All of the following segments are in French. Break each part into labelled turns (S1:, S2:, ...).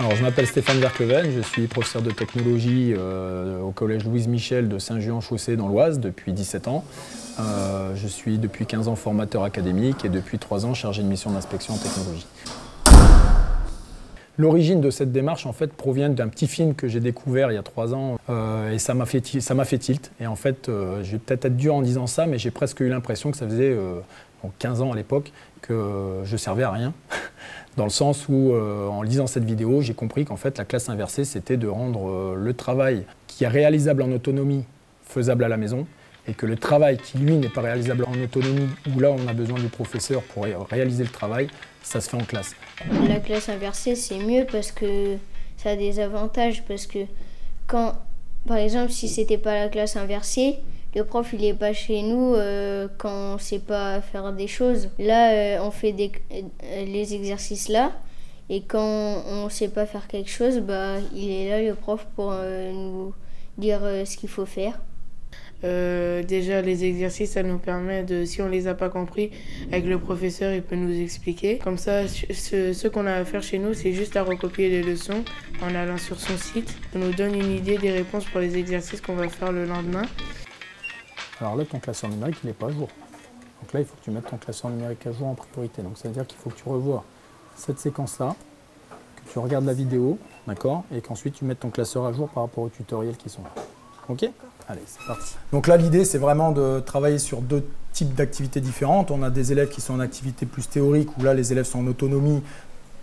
S1: Alors, je m'appelle Stéphane Vercleven, je suis professeur de technologie au collège Louise Michel de Saint-Just-en-Chaussée dans l'Oise depuis 17 ans. Je suis depuis 15 ans formateur académique et depuis 3 ans chargé de mission d'inspection en technologie. L'origine de cette démarche en fait provient d'un petit film que j'ai découvert il y a 3 ans et ça m'a fait tilt. Et en fait, je vais peut-être être dur en disant ça, mais j'ai presque eu l'impression que ça faisait 15 ans à l'époque que je servais à rien. Dans le sens où, en lisant cette vidéo, j'ai compris qu'en fait, la classe inversée, c'était de rendre le travail qui est réalisable en autonomie faisable à la maison, et que le travail qui, lui, n'est pas réalisable en autonomie, où là, on a besoin du professeur pour réaliser le travail, ça se fait en classe.
S2: La classe inversée, c'est mieux parce que ça a des avantages, parce que quand, par exemple, si c'était pas la classe inversée, le prof, il n'est pas chez nous quand on ne sait pas faire des choses. Là, on fait les exercices là, et quand on ne sait pas faire quelque chose, bah, il est là, le prof, pour nous dire ce qu'il faut faire.
S3: Déjà, les exercices, ça nous permet de, si on les a pas compris, avec le professeur, il peut nous expliquer. Comme ça, ce qu'on a à faire chez nous, c'est juste à recopier les leçons en allant sur son site. Ça nous donne une idée des réponses pour les exercices qu'on va faire le lendemain.
S1: Alors là, ton classeur numérique, il n'est pas à jour. Donc là, il faut que tu mettes ton classeur numérique à jour en priorité. Donc ça veut dire qu'il faut que tu revoies cette séquence-là, que tu regardes la vidéo, d'accord, et qu'ensuite tu mettes ton classeur à jour par rapport aux tutoriels qui sont là. Ok ? Allez, c'est parti. Donc là, l'idée, c'est vraiment de travailler sur 2 types d'activités différentes. On a des élèves qui sont en activité plus théorique, où là, les élèves sont en autonomie,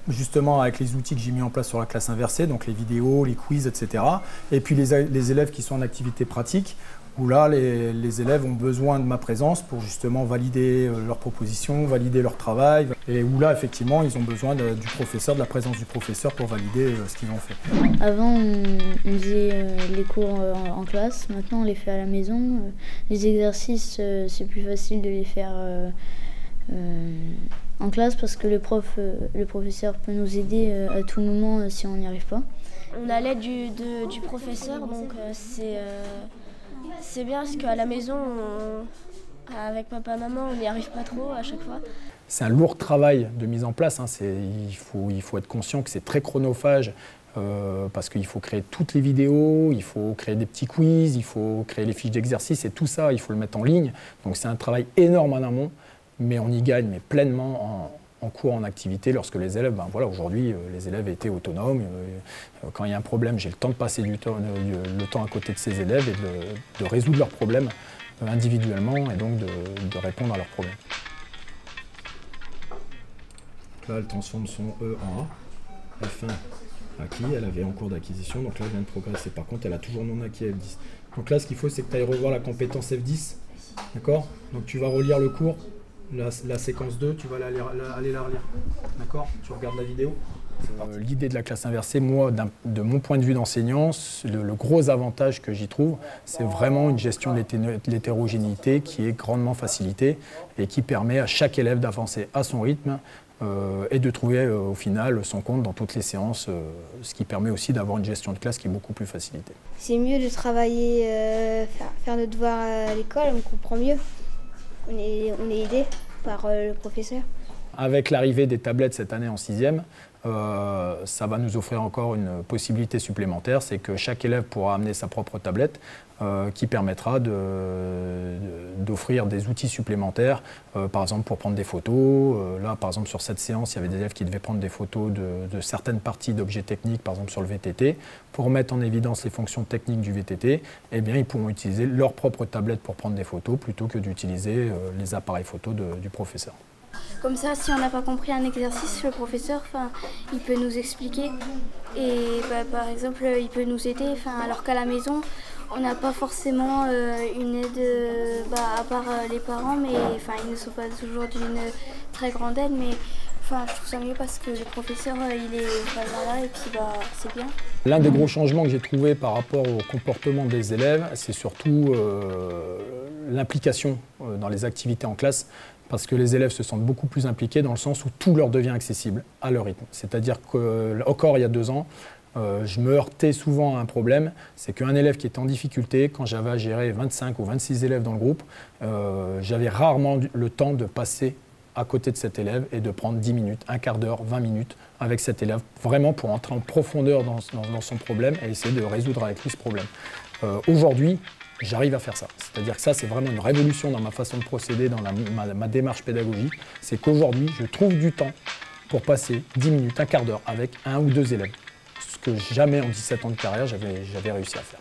S1: justement avec les outils que j'ai mis en place sur la classe inversée, donc les vidéos, les quiz, etc. Et puis les élèves qui sont en activité pratique, où là, les élèves ont besoin de ma présence pour justement valider leurs propositions, valider leur travail, et où là, effectivement, ils ont besoin du professeur, de la présence du professeur pour valider ce qu'ils ont fait.
S4: Avant, on faisait les cours en classe, maintenant on les fait à la maison. Les exercices, c'est plus facile de les faire en classe parce que le professeur peut nous aider à tout moment si on n'y arrive pas.
S5: On a l'aide du professeur, donc c'est bien parce qu'à la maison, avec papa et maman, on n'y arrive pas trop à chaque fois.
S1: C'est un lourd travail de mise en place, hein. Il faut être conscient que c'est très chronophage parce qu'il faut créer toutes les vidéos, il faut créer des petits quiz, il faut créer les fiches d'exercice et tout ça, il faut le mettre en ligne. Donc c'est un travail énorme en amont, mais on y gagne pleinement en cours, en activité, lorsque les élèves, voilà, aujourd'hui, les élèves étaient autonomes. Quand il y a un problème, j'ai le temps de passer le temps à côté de ces élèves et de résoudre leurs problèmes individuellement et donc de répondre à leurs problèmes. Là, elle transforme son E en A. F1 acquis, elle avait en cours d'acquisition, donc là, elle vient de progresser. Par contre, elle a toujours non acquis F10. Donc là, ce qu'il faut, c'est que tu ailles revoir la compétence F10. D'accord ? Donc tu vas relire le cours. La séquence 2, tu vas aller la relire. D'accord ? Tu regardes la vidéo. L'idée de la classe inversée, moi, de mon point de vue d'enseignant, le gros avantage que j'y trouve, c'est vraiment une gestion de l'hétérogénéité qui est grandement facilitée et qui permet à chaque élève d'avancer à son rythme et de trouver au final son compte dans toutes les séances, ce qui permet aussi d'avoir une gestion de classe qui est beaucoup plus facilitée.
S2: C'est mieux de travailler, faire nos devoirs à l'école, on comprend mieux. On est aidé par le professeur. Avec
S1: l'arrivée des tablettes cette année en 6e, ça va nous offrir encore une possibilité supplémentaire, c'est que chaque élève pourra amener sa propre tablette qui permettra d'offrir des outils supplémentaires, par exemple pour prendre des photos. Là, par exemple, sur cette séance, il y avait des élèves qui devaient prendre des photos de certaines parties d'objets techniques, par exemple sur le VTT. Pour mettre en évidence les fonctions techniques du VTT, eh bien, ils pourront utiliser leur propre tablette pour prendre des photos plutôt que d'utiliser les appareils photos du professeur.
S5: Comme ça, si on n'a pas compris un exercice, le professeur, il peut nous expliquer et par exemple, il peut nous aider. Alors qu'à la maison, on n'a pas forcément une aide, à part les parents, mais ils ne sont pas toujours d'une très grande aide. Mais je trouve ça mieux parce que le professeur, il est vraiment là et puis c'est bien.
S1: L'un des gros changements que j'ai trouvé par rapport au comportement des élèves, c'est surtout l'implication dans les activités en classe. Parce que les élèves se sentent beaucoup plus impliqués dans le sens où tout leur devient accessible à leur rythme. C'est-à-dire qu'encore il y a 2 ans, je me heurtais souvent à un problème, c'est qu'un élève qui était en difficulté, quand j'avais à gérer 25 ou 26 élèves dans le groupe, j'avais rarement le temps de passer à côté de cet élève et de prendre 10 minutes, un quart d'heure, 20 minutes avec cet élève, vraiment pour entrer en profondeur dans son problème et essayer de résoudre avec lui ce problème. Aujourd'hui, j'arrive à faire ça. C'est-à-dire que ça, c'est vraiment une révolution dans ma façon de procéder, dans ma démarche pédagogique. C'est qu'aujourd'hui, je trouve du temps pour passer 10 minutes, un quart d'heure avec un ou deux élèves. Ce que jamais en 17 ans de carrière, j'avais réussi à faire.